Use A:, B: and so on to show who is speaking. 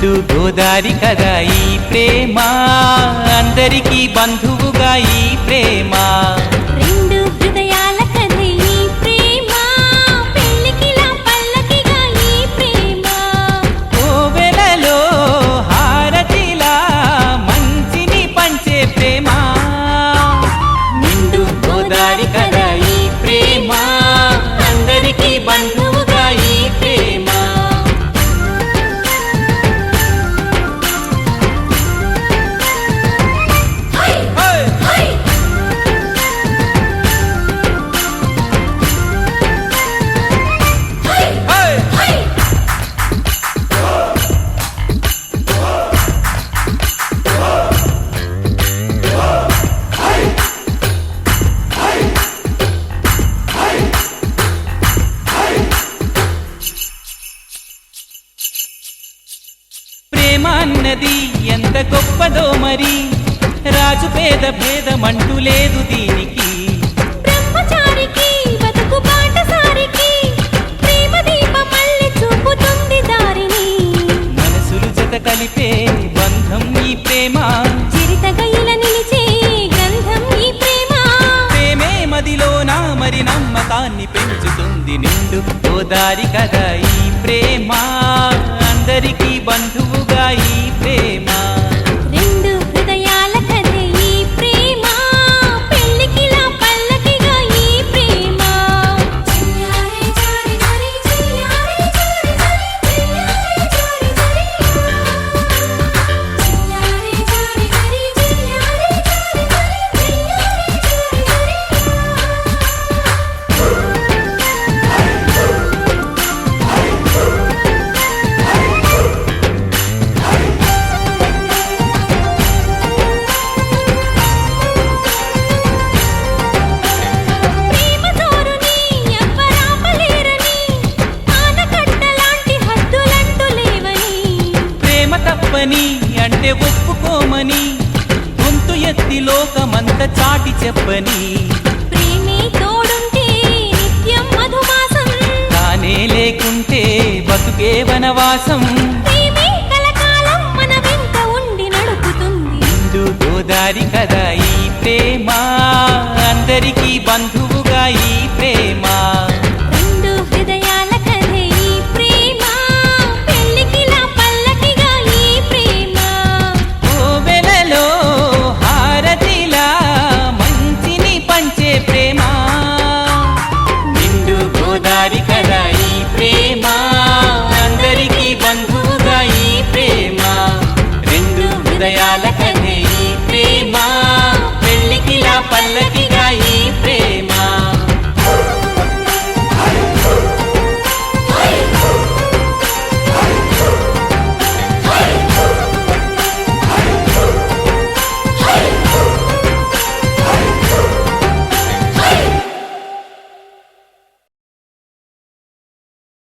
A: నిండు గోదారి కదా ఈ ప్రేమ, అందరికీ బంధువుగా ఈ ప్రేమ.
B: రెండు హృదయాల కథ ఈ ప్రేమ, పెళ్ళికిలా పల్లకిగా ఈ ప్రేమ.
A: కోవెలలో హారతిలా మంచిని పంచే ప్రేమ. నిండు గోదారి కదా ఈ ప్రేమ, అందరికీ బంధువుగా ఈ ప్రేమ. ప్రేమ అన్నది ఎంత గొప్పదో మరి, రాజు పేద భేదమంటూ లేదు దీనికి.
B: బ్రహ్మచారికి బతుకు బాటసారికి, ప్రేమ దీపమల్లె చూపుతుంది దారిని.
A: మనసులు జత కలిపే బంధం ఈ ప్రేమ,
B: చిరితగా ఇలా నిలిచే గ్రంథం ఈ ప్రేమ.
A: ప్రేమే మదిలోన మరి నమ్మకాన్ని పెంచుతుంది. నిండు గోదారి కదా ఈ ప్రేమ, అందరికీ బంధువుగా ఈ ప్రేమ.
B: రెండు హృదయాల కథ ఈ ప్రేమ, పెళ్ళికిలా పల్లకిగా ఈ ప్రేమ. చియ్యారే జారి జారి చియ్యారే జారి జారి చియ్యారే జారి జారి చియ్యారే జారి జారి చియ్యారే జారి ప్రేమ తోరుని ఎవ్వరాపలేరని, ఆనకట్టలాంటి హద్దులంటూ లేవని.
A: ప్రేమ తప్పని అంటే ఒప్పుకోమని, గొంతు ఎత్తి లోకమంత చాటి చెప్పని.
B: ప్రేమే తోడుంటే నిత్యం మధుమాసం,
A: తానే లేకుంటే బతుకే వనవాసం.
B: ప్రేమే కలకాలం మన వెంట ఉండి నడుపుతుంది.
A: నిండు గోదారి కదా ఈ ప్రేమ, అందరికీ బంధువుగా ఈ ప్రేమ.